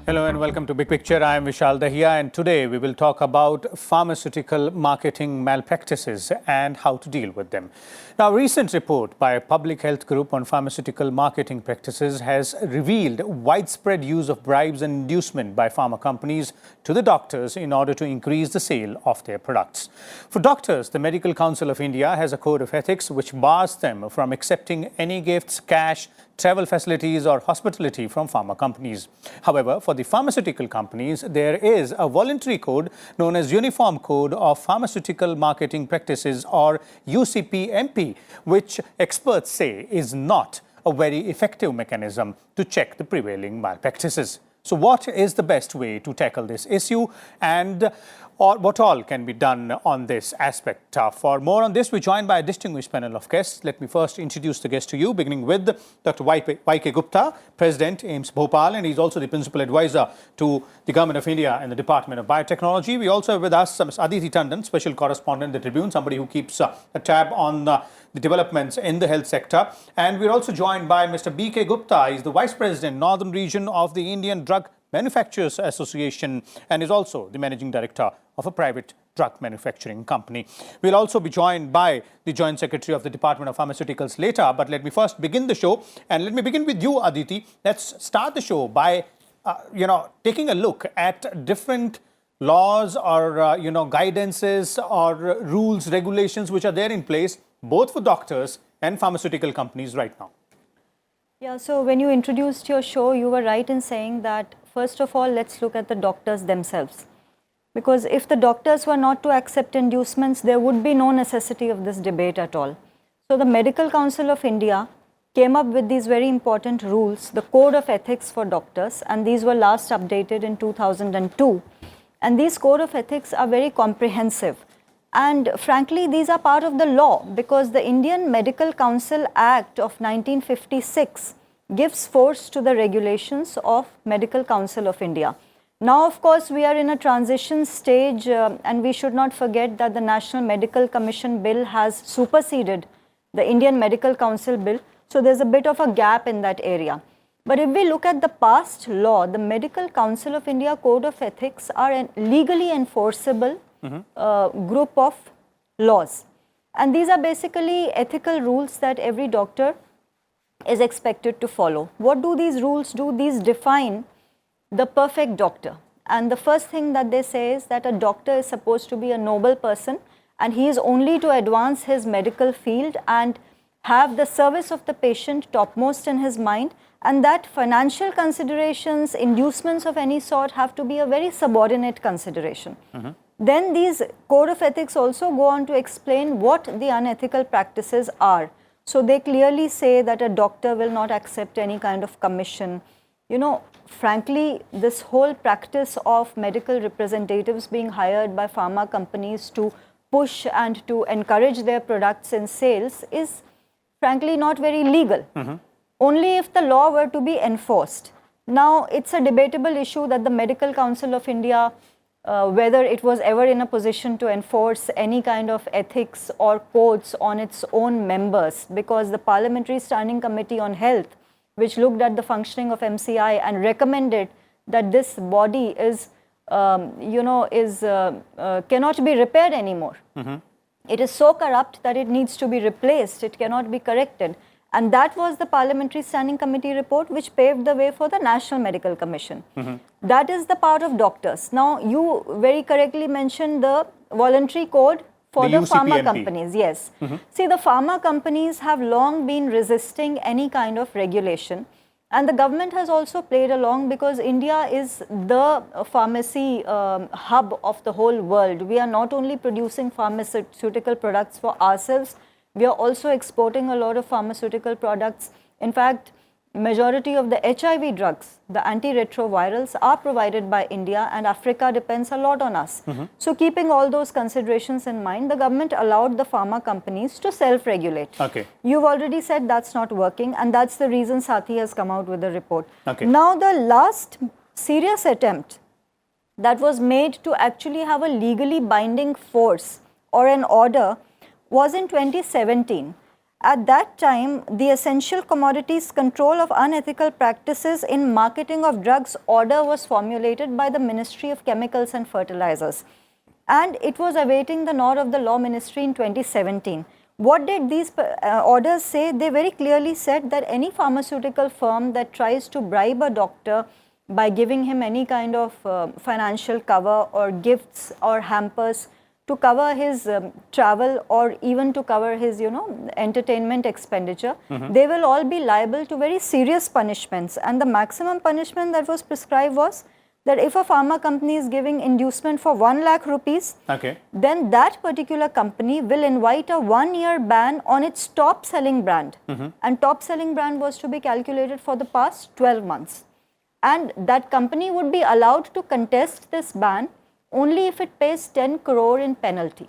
Hello and welcome to Big Picture. I am Vishal Dahiya, and today we will talk about pharmaceutical marketing malpractices and how to deal with them. Now, a recent report by a public health group on pharmaceutical marketing practices has revealed widespread use of bribes and inducement by pharma companies to the doctors in order to increase the sale of their products. For doctors, the Medical Council of India has a code of ethics which bars them from accepting any gifts, cash, travel facilities or hospitality from pharma companies. However, for the pharmaceutical companies, there is a voluntary code known as Uniform Code of Pharmaceutical Marketing Practices, or UCPMP, which experts say is not a very effective mechanism to check the prevailing malpractices. So what is the best way to tackle this issue, and what all can be done on this aspect? For more on this, we're joined by a distinguished panel of guests. Let me first introduce the guests to you, beginning with Dr. Y.K. Gupta, President, AIIMS Bhopal, and he's also the Principal Advisor to the Government of India and the Department of Biotechnology. We also have with us Ms. Aditi Tandon, Special Correspondent, The Tribune, somebody who keeps a tab on the developments in the health sector. And we're also joined by Mr. B.K. Gupta. He's the Vice President, Northern Region of the Indian Drug Manufacturers Association, and is also the Managing Director of a private drug manufacturing company. We'll also be joined by the Joint Secretary of the Department of Pharmaceuticals later, but let me first begin the show. And let me begin with you, Aditi. Let's start the show by, taking a look at different laws or, guidances or rules, regulations which are there in place, both for doctors and pharmaceutical companies right now. Yeah, so when you introduced your show, you were right in saying that, first of all, let's look at the doctors themselves. Because if the doctors were not to accept inducements, there would be no necessity of this debate at all. So the Medical Council of India came up with these very important rules, the Code of Ethics for Doctors, and these were last updated in 2002. And these Code of Ethics are very comprehensive. And frankly, these are part of the law, because the Indian Medical Council Act of 1956 gives force to the regulations of Medical Council of India. Now, of course, we are in a transition stage, and we should not forget that the National Medical Commission Bill has superseded the Indian Medical Council Bill. So there's a bit of a gap in that area. But if we look at the past law, the Medical Council of India Code of Ethics are a legally enforceable group of laws. And these are basically ethical rules that every doctor is expected to follow. What do these rules do? These define the perfect doctor. And the first thing that they say is that a doctor is supposed to be a noble person, and he is only to advance his medical field and have the service of the patient topmost in his mind, and that financial considerations, inducements of any sort have to be a very subordinate consideration. Then these Code of Ethics also go on to explain what the unethical practices are. So they clearly say that a doctor will not accept any kind of commission. Frankly, this whole practice of medical representatives being hired by pharma companies to push and to encourage their products in sales is frankly not very legal. Only if the law were to be enforced. Now, it's a debatable issue that the Medical Council of India, whether it was ever in a position to enforce any kind of ethics or codes on its own members, because the Parliamentary Standing Committee on Health, which looked at the functioning of MCI and recommended that this body is, cannot be repaired anymore. It is so corrupt that it needs to be replaced. It cannot be corrected. And that was the Parliamentary Standing Committee report which paved the way for the National Medical Commission. That is the part of doctors. Now, you very correctly mentioned the voluntary code for the pharma companies. Yes. See, the pharma companies have long been resisting any kind of regulation. And the government has also played along, because India is the pharmacy hub of the whole world. We are not only producing pharmaceutical products for ourselves, we are also exporting a lot of pharmaceutical products. In fact, majority of the HIV drugs, the antiretrovirals, are provided by India, and Africa depends a lot on us. So keeping all those considerations in mind, the government allowed the pharma companies to self-regulate. You've already said that's not working, and that's the reason Saathi has come out with a report. Now, the last serious attempt that was made to actually have a legally binding force or an order was in 2017. At that time, the Essential Commodities Control of Unethical Practices in Marketing of Drugs order was formulated by the Ministry of Chemicals and Fertilizers. And it was awaiting the nod of the Law Ministry in 2017. What did these orders say? They very clearly said that any pharmaceutical firm that tries to bribe a doctor by giving him any kind of financial cover or gifts or hampers to cover his travel or even to cover his, entertainment expenditure, they will all be liable to very serious punishments. And the maximum punishment that was prescribed was that if a pharma company is giving inducement for 1 lakh rupees, then that particular company will invite a 1-year ban on its top selling brand. And top selling brand was to be calculated for the past 12 months. And that company would be allowed to contest this ban only if it pays 10 crore in penalty.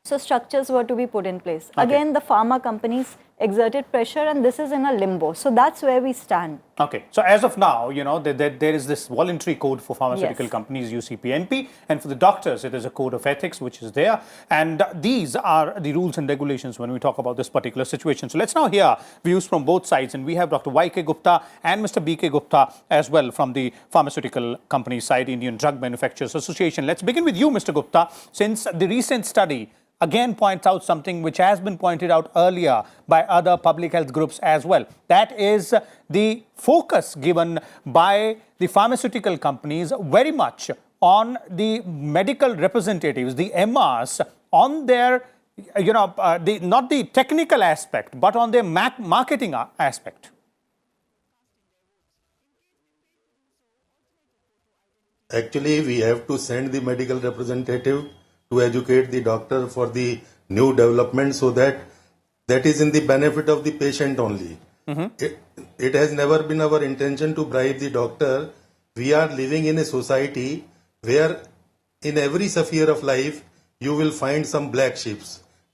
So structures were to be put in place. Again, the pharma companies exerted pressure and this is in a limbo. So that's where we stand. Okay. So as of now, there is this voluntary code for pharmaceutical companies, UCPNP, and for the doctors, it is a code of ethics which is there. And these are the rules and regulations when we talk about this particular situation. So let's now hear views from both sides. And we have Dr. Y.K. Gupta and Mr. B.K. Gupta as well from the pharmaceutical company side, Indian Drug Manufacturers Association. Let's begin with you, Mr. Gupta, since the recent study again points out something which has been pointed out earlier by other public health groups as well. That is the focus given by the pharmaceutical companies very much on the medical representatives, the MRs, on their, not the technical aspect, but on their marketing aspect. Actually, we have to send the medical representative to educate the doctor for the new development so that is in the benefit of the patient only. It has never been our intention to bribe the doctor. We are living in a society where in every sphere of life you will find some black sheep.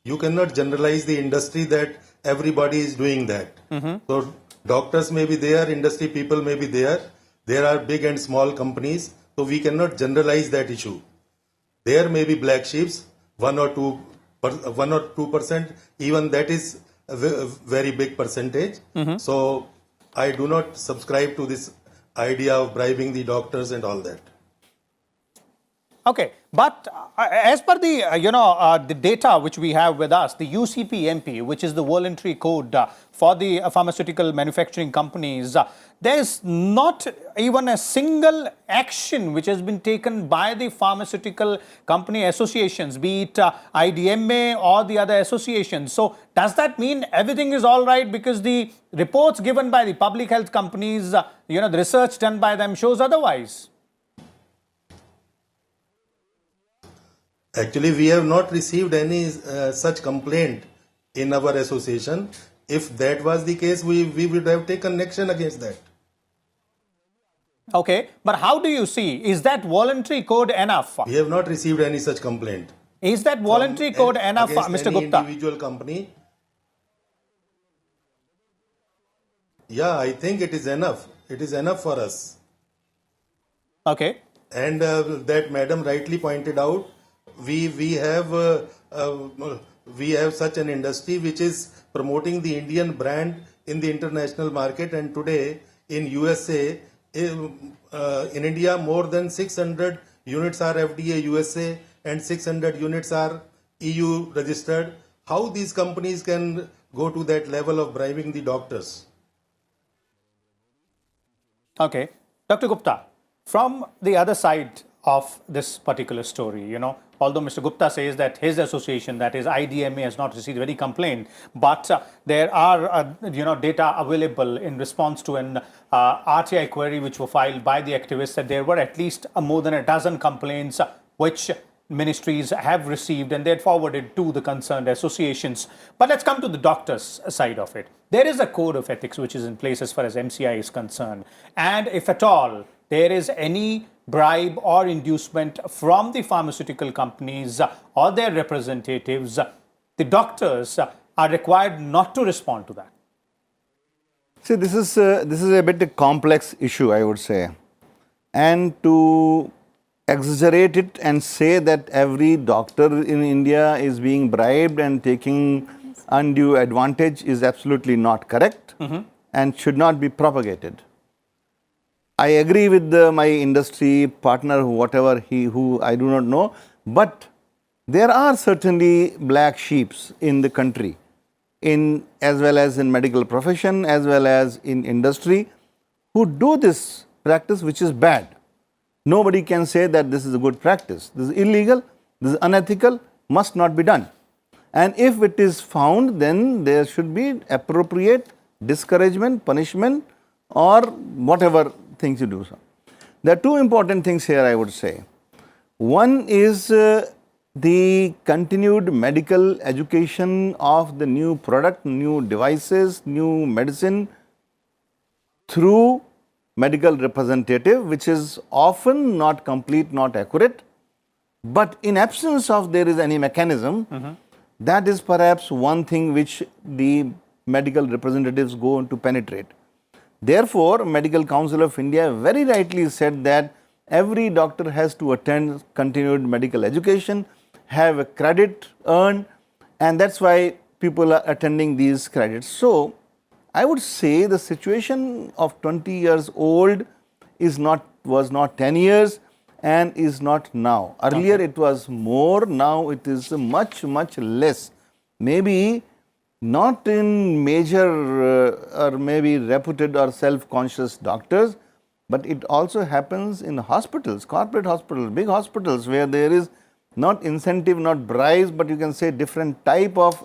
You cannot generalize the industry that everybody is doing that. So doctors may be there, industry people may be there. There are big and small companies. So we cannot generalize that issue. There may be black sheep, 1 or 2%, even that is a very big percentage. So I do not subscribe to this idea of bribing the doctors and all that. Okay, but as per the, the data which we have with us, the UCPMP, which is the voluntary code for the pharmaceutical manufacturing companies, there is not even a single action which has been taken by the pharmaceutical company associations, be it IDMA or the other associations. So does that mean everything is all right because the reports given by the public health companies, the research done by them shows otherwise? Actually, we have not received any such complaint in our association. If that was the case, we would have taken action against that. Okay, but how do you see? Is that voluntary code enough? We have not received any such complaint. Is that voluntary code enough, Mr. Gupta? Individual company. Yeah, I think it is enough. It is enough for us. Okay. And that madam rightly pointed out, we have such an industry which is promoting the Indian brand in the international market, and today in USA, in India, more than 600 units are FDA USA and 600 units are EU registered. How these companies can go to that level of bribing the doctors? Okay. Dr. Gupta, from the other side of this particular story, although Mr. Gupta says that his association, that is IDMA, has not received any complaint, but there are, data available in response to an RTI query which were filed by the activists that there were at least more than a dozen complaints which ministries have received and they had forwarded to the concerned associations. But let's come to the doctors' side of it. There is a code of ethics which is in place as far as MCI is concerned. And if at all there is any bribe or inducement from the pharmaceutical companies or their representatives, the doctors are required not to respond to that. See, this is a bit a complex issue, I would say. And to exaggerate it and say that every doctor in India is being bribed and taking undue advantage is absolutely not correct and should not be propagated. I agree with my industry partner, whatever who I do not know, but there are certainly black sheeps in the country, as well as in medical profession, as well as in industry, who do this practice which is bad. Nobody can say that this is a good practice. This is illegal, this is unethical, must not be done. And if it is found, then there should be appropriate discouragement, punishment, or whatever things you do. There are two important things here, I would say. One is the continued medical education of the new product, new devices, new medicine through medical representative, which is often not complete, not accurate. But in absence of there is any mechanism, that is perhaps one thing which the medical representatives go on to penetrate. Therefore, Medical Council of India very rightly said that every doctor has to attend continued medical education, have a credit earned, and that's why people are attending these credits. So, I would say the situation of 20 years old was not 10 years and is not now. Earlier it was more, now it is much, much less. Maybe not in major or maybe reputed or self-conscious doctors, but it also happens in hospitals, corporate hospitals, big hospitals, where there is not incentive, not bribes, but you can say different type of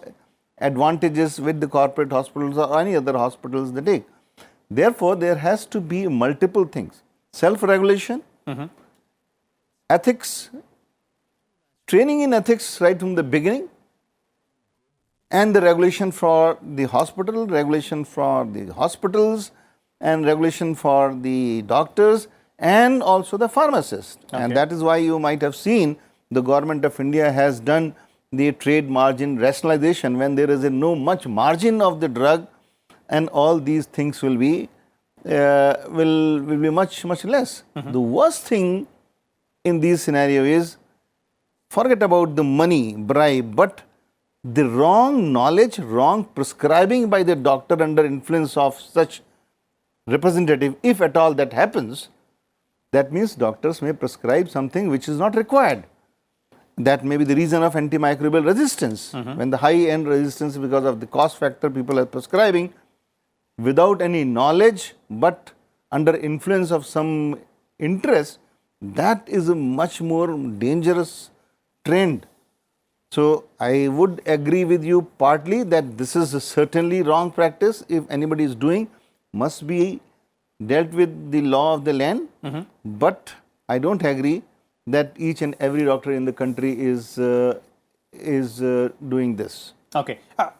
advantages with the corporate hospitals or any other hospitals they take. Therefore, there has to be multiple things: self-regulation, ethics, training in ethics right from the beginning, and the regulation for the hospital, regulation for the hospitals, and regulation for the doctors, and also the pharmacists. And that is why you might have seen the Government of India has done the trade margin rationalization when there is no much margin of the drug, and all these things will be much less. The worst thing in this scenario is, forget about the money bribe, but the wrong knowledge, wrong prescribing by the doctor under influence of such representative. If at all that happens, that means doctors may prescribe something which is not required. That may be the reason of antimicrobial resistance. When the high-end resistance because of the cost factor people are prescribing without any knowledge but under influence of some interest, that is a much more dangerous trend. So, I would agree with you partly that this is certainly wrong practice. If anybody is doing, must be dealt with the law of the land. But I don't agree that each and every doctor in the country is doing this. Okay.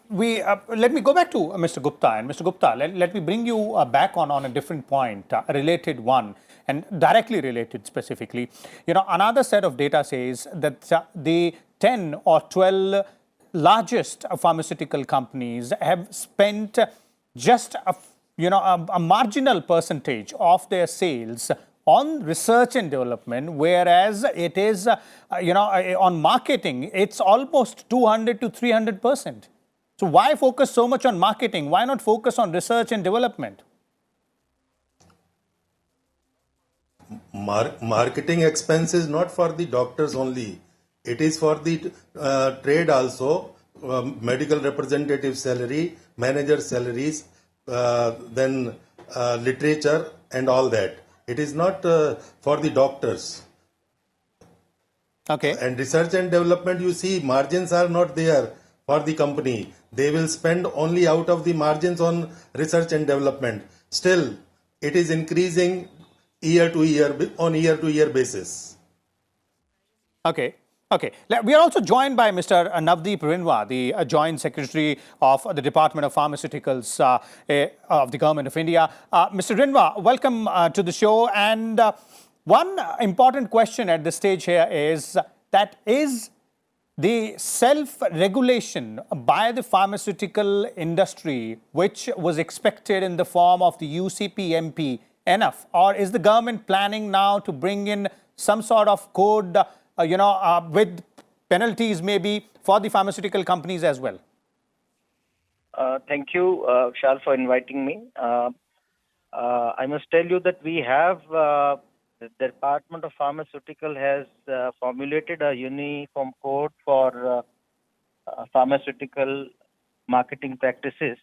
Let me go back to Mr. Gupta. And Mr. Gupta, let me bring you back on a different point, a related one, and directly related specifically. You know, another set of data says that the 10 or 12 largest pharmaceutical companies have spent just a marginal percentage of their sales on research and development, whereas it is, on marketing, it's almost 200 to 300%. So why focus so much on marketing? Why not focus on research and development? Marketing expense is not for the doctors only. It is for the trade also, medical representative salary, manager salaries, then literature and all that. It is not for the doctors. Okay. And research and development, you see, margins are not there for the company. They will spend only out of the margins on research and development. Still, it is increasing year to year basis. Okay. Okay. We are also joined by Mr. Navdeep Rinwa, the Joint Secretary of the Department of Pharmaceuticals of the Government of India. Mr. Rinwa, welcome to the show. And one important question at this stage here is that is the self-regulation by the pharmaceutical industry, which was expected in the form of the UCPMP, enough? Or is the government planning now to bring in some sort of code with penalties maybe for the pharmaceutical companies as well? Thank you, Vishal, for inviting me. I must tell you that we have, the Department of Pharmaceutical has formulated a uniform code for pharmaceutical marketing practices,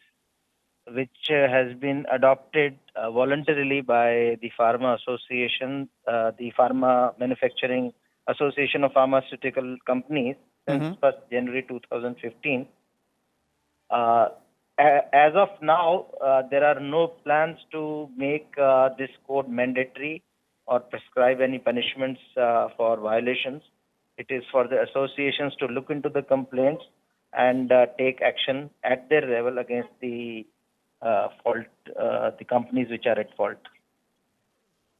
which has been adopted voluntarily by the Pharma Association, the Pharma Manufacturing Association of Pharmaceutical Companies since 1st January 2015. As of now, there are no plans to make this code mandatory or prescribe any punishments for violations. It is for the associations to look into the complaints and take action at their level against the the companies which are at fault.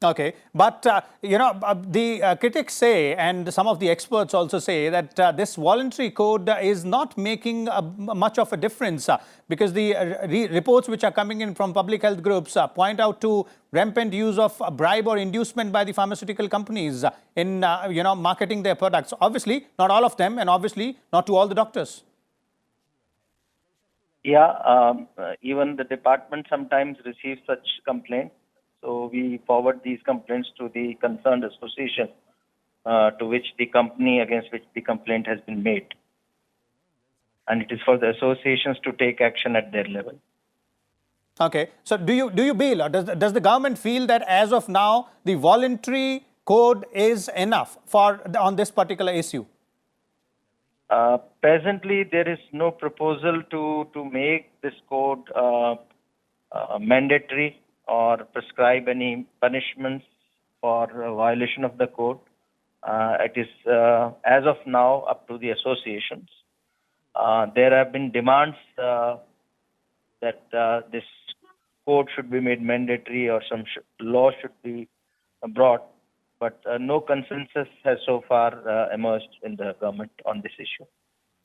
Okay, but the critics say, and some of the experts also say, that this voluntary code is not making much of a difference because the reports which are coming in from public health groups point out to rampant use of bribe or inducement by the pharmaceutical companies in marketing their products. Obviously, not all of them, and obviously not to all the doctors. Yeah, even the department sometimes receives such complaints. So we forward these complaints to the concerned association to which the company against which the complaint has been made. And it is for the associations to take action at their level. Okay, so do you feel, or does the government feel that as of now the voluntary code is enough for on this particular issue? Presently, there is no proposal to make this code mandatory or prescribe any punishments for violation of the code. It is, as of now, up to the associations. There have been demands that this code should be made mandatory or some law should be brought, but no consensus has so far emerged in the government on this issue.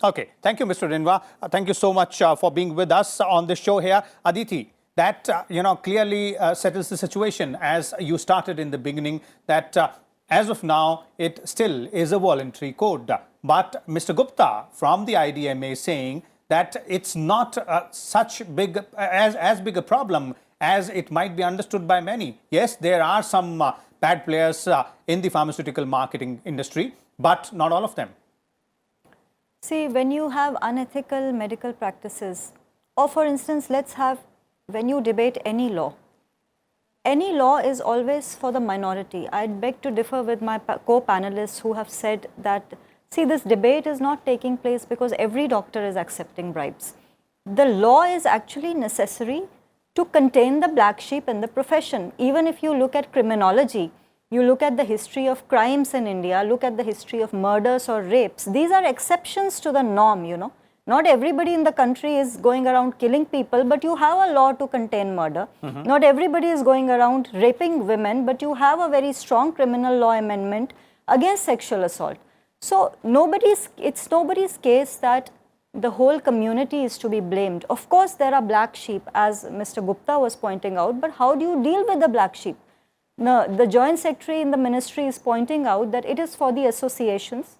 Okay, thank you, Mr. Rinwa. Thank you so much for being with us on this show here. Aditi, that clearly settles the situation, as you started in the beginning, that as of now it still is a voluntary code. But Mr. Gupta from the IDMA is saying that it's not such big as big a problem as it might be understood by many. Yes, there are some bad players in the pharmaceutical marketing industry, but not all of them. See, when you have unethical medical practices, or for instance, when you debate any law is always for the minority. I'd beg to differ with my co-panelists who have said that, see, this debate is not taking place because every doctor is accepting bribes. The law is actually necessary to contain the black sheep in the profession. Even if you look at criminology, you look at the history of crimes in India, look at the history of murders or rapes, these are exceptions to the norm, Not everybody in the country is going around killing people, but you have a law to contain murder. Not everybody is going around raping women, but you have a very strong criminal law amendment against sexual assault. So it's nobody's case that the whole community is to be blamed. Of course, there are black sheep, as Mr. Gupta was pointing out, but how do you deal with the black sheep? Now, the Joint Secretary in the ministry is pointing out that it is for the associations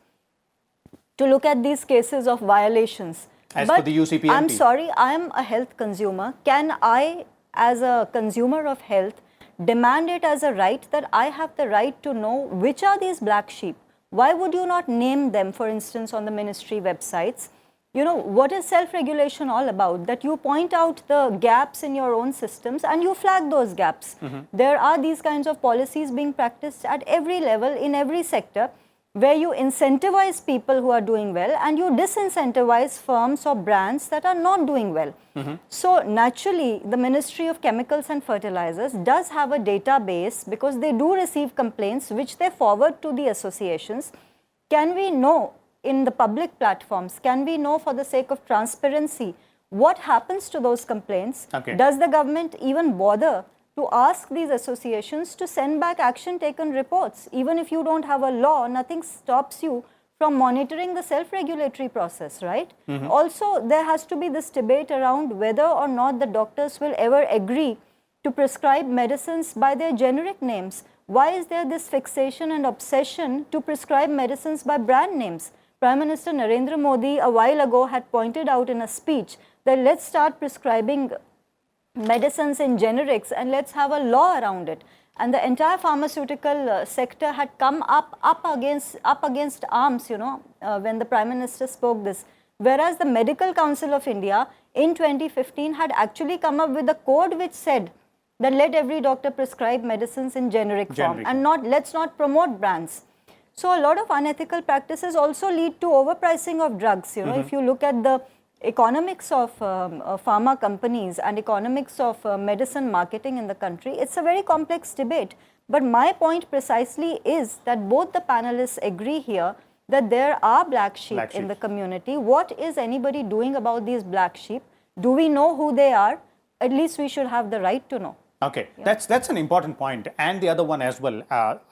to look at these cases of violations. As but for the UCPMP. I'm sorry, I am a health consumer. Can I, as a consumer of health, demand it as a right that I have the right to know which are these black sheep? Why would you not name them, for instance, on the ministry websites? What is self-regulation all about? That you point out the gaps in your own systems and you flag those gaps. There are these kinds of policies being practiced at every level, in every sector, where you incentivize people who are doing well and you disincentivize firms or brands that are not doing well. So naturally, the Ministry of Chemicals and Fertilizers does have a database because they do receive complaints which they forward to the associations. Can we know in the public platforms, can we know for the sake of transparency what happens to those complaints? Okay. Does the government even bother to ask these associations to send back action taken reports? Even if you don't have a law, nothing stops you from monitoring the self-regulatory process, right? Also, there has to be this debate around whether or not the doctors will ever agree to prescribe medicines by their generic names. Why is there this fixation and obsession to prescribe medicines by brand names? Prime Minister Narendra Modi a while ago had pointed out in a speech that let's start prescribing medicines in generics and let's have a law around it. And the entire pharmaceutical sector had come up against arms, when the Prime Minister spoke this. Whereas the Medical Council of India in 2015 had actually come up with a code which said that let every doctor prescribe medicines in generic form and let's not promote brands. So a lot of unethical practices also lead to overpricing of drugs. If you look at the economics of pharma companies and economics of medicine marketing in the country, it's a very complex debate. But my point precisely is that both the panelists agree here that there are black sheep in the community. What is anybody doing about these black sheep? Do we know who they are? At least we should have the right to know. Okay, that's an important point, and the other one as well.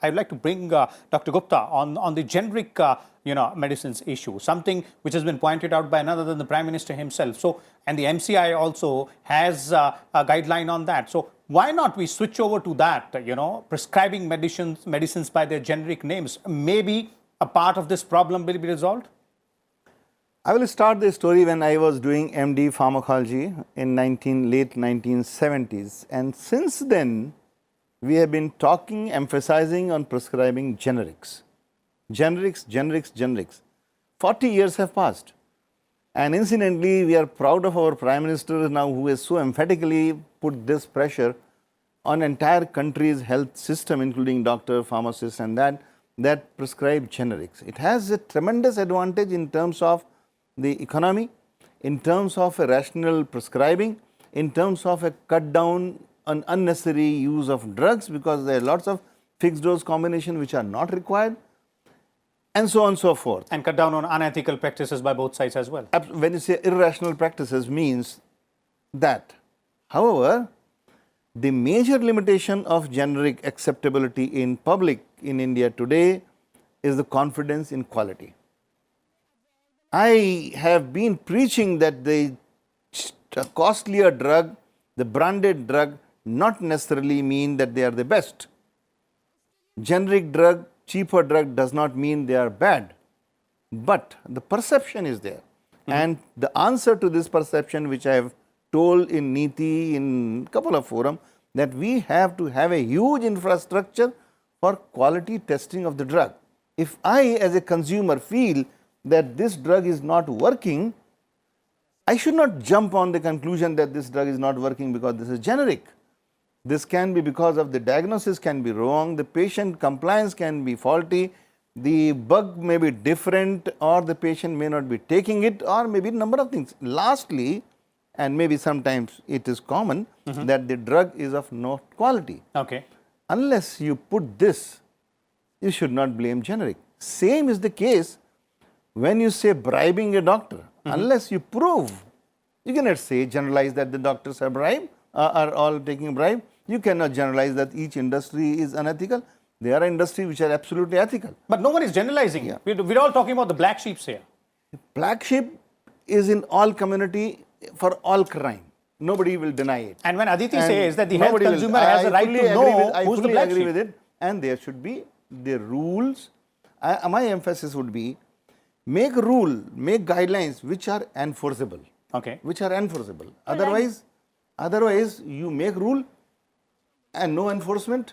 I'd like to bring Dr. Gupta on the generic, medicines issue, something which has been pointed out by none other than the Prime Minister himself. So, and the MCI also has a guideline on that. So, why not we switch over to that? Prescribing medicines by their generic names. Maybe a part of this problem will be resolved. I will start the story when I was doing MD pharmacology in late 1970s, and since then we have been emphasizing on prescribing generics. Generics. 40 years have passed, and incidentally we are proud of our Prime Minister now, who has so emphatically put this pressure on entire country's health system, including doctor, pharmacists, and that prescribe generics. It has a tremendous advantage in terms of the economy, in terms of a rational prescribing, in terms of a cut down on unnecessary use of drugs, because there are lots of fixed dose combinations which are not required, and so on and so forth. And cut down on unethical practices by both sides as well. When you say irrational practices, means that. However, the major limitation of generic acceptability in public in India today is the confidence in quality. I have been preaching that the costlier drug, the branded drug, not necessarily mean that they are the best. Generic drug, cheaper drug does not mean they are bad, but the perception is there. And the answer to this perception, which I have told in NITI in a couple of forums, that we have to have a huge infrastructure for quality testing of the drug. If I as a consumer feel that this drug is not working, I should not jump on the conclusion that this drug is not working because this is generic. This can be because of the diagnosis can be wrong, the patient compliance can be faulty, the bug may be different, or the patient may not be taking it, or maybe a number of things. Lastly, and maybe sometimes it is common, that the drug is of no quality. Okay. Unless you put this, you should not blame generic. Same is the case when you say bribing a doctor. Unless you prove, you cannot say, generalize that the doctors are all taking bribe. You cannot generalize that each industry is unethical. There are industries which are absolutely ethical. But no one is generalizing. Yeah. We're all talking about the black sheep here. Black sheep is in all community for all crime. Nobody will deny it. And when Aditi says that the health consumer has a right to know who's the black sheep. I fully agree with it. And there should be the rules. My emphasis would be, make guidelines which are enforceable. Okay. Which are enforceable. Otherwise, you make rule and no enforcement,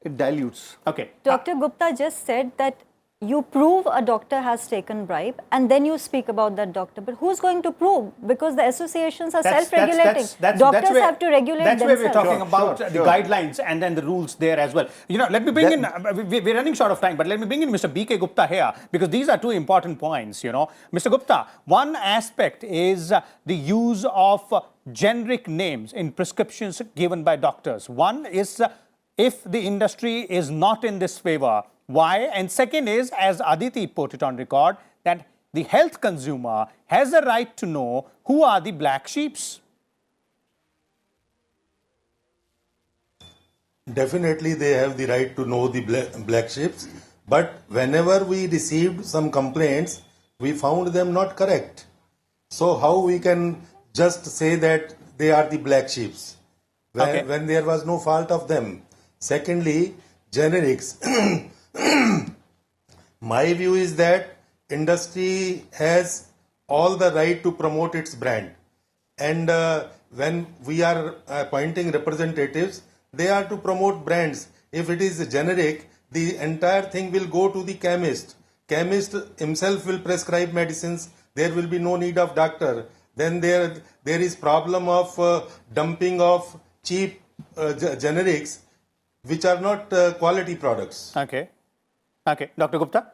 it dilutes. Okay. Dr. Gupta just said that you prove a doctor has taken bribe and then you speak about that doctor. But who's going to prove? Because the associations are self-regulating. Doctors have to regulate themselves. That's where we're talking about the guidelines and then the rules there as well. Let me bring in, we're running short of time, but let me bring in Mr. B.K. Gupta here, because these are two important points, Mr. Gupta, one aspect is the use of generic names in prescriptions given by doctors. One is if the industry is not in this favor, why? And second is, as Aditi put it on record, that the health consumer has a right to know who are the black sheeps. Definitely they have the right to know the black sheeps, but whenever we received some complaints, we found them not correct. So how we can just say that they are the black sheeps when there was no fault of them? Secondly, generics. My view is that industry has all the right to promote its brand. And when we are appointing representatives, they are to promote brands. If it is generic, the entire thing will go to the chemist. Chemist himself will prescribe medicines. There will be no need of doctor. Then there is problem of dumping of cheap generics, which are not quality products. Okay. Okay. Dr. Gupta,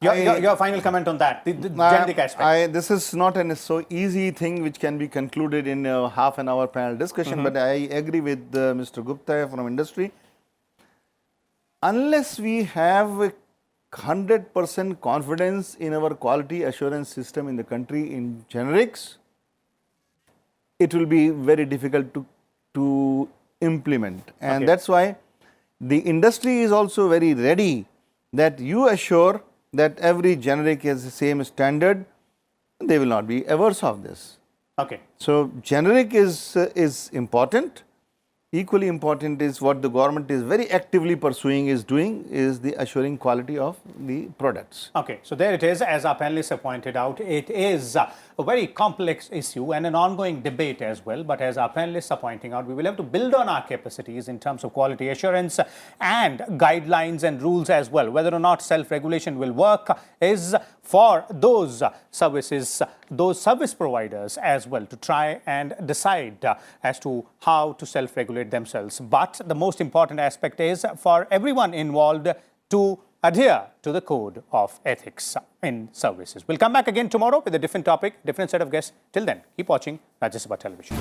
your final comment on that, the generic aspect. This is not a so easy thing which can be concluded in a half an hour panel discussion, but I agree with Mr. Gupta from industry. Unless we have 100% confidence in our quality assurance system in the country in generics, it will be very difficult to implement. And Okay. that's why the industry is also very ready that you assure that every generic has the same standard. They will not be averse of this. Okay. So generic is important. Equally important is what the government is very actively pursuing is the assuring quality of the products. Okay, so there it is. As our panelists have pointed out, it is a very complex issue and an ongoing debate as well. But as our panelists are pointing out, we will have to build on our capacities in terms of quality assurance and guidelines and rules as well. Whether or not self-regulation will work is for those services, those service providers as well to try and decide as to how to self-regulate themselves. But the most important aspect is for everyone involved to adhere to the code of ethics in services. We'll come back again tomorrow with a different topic, different set of guests. Till then, keep watching Rajya Sabha Television.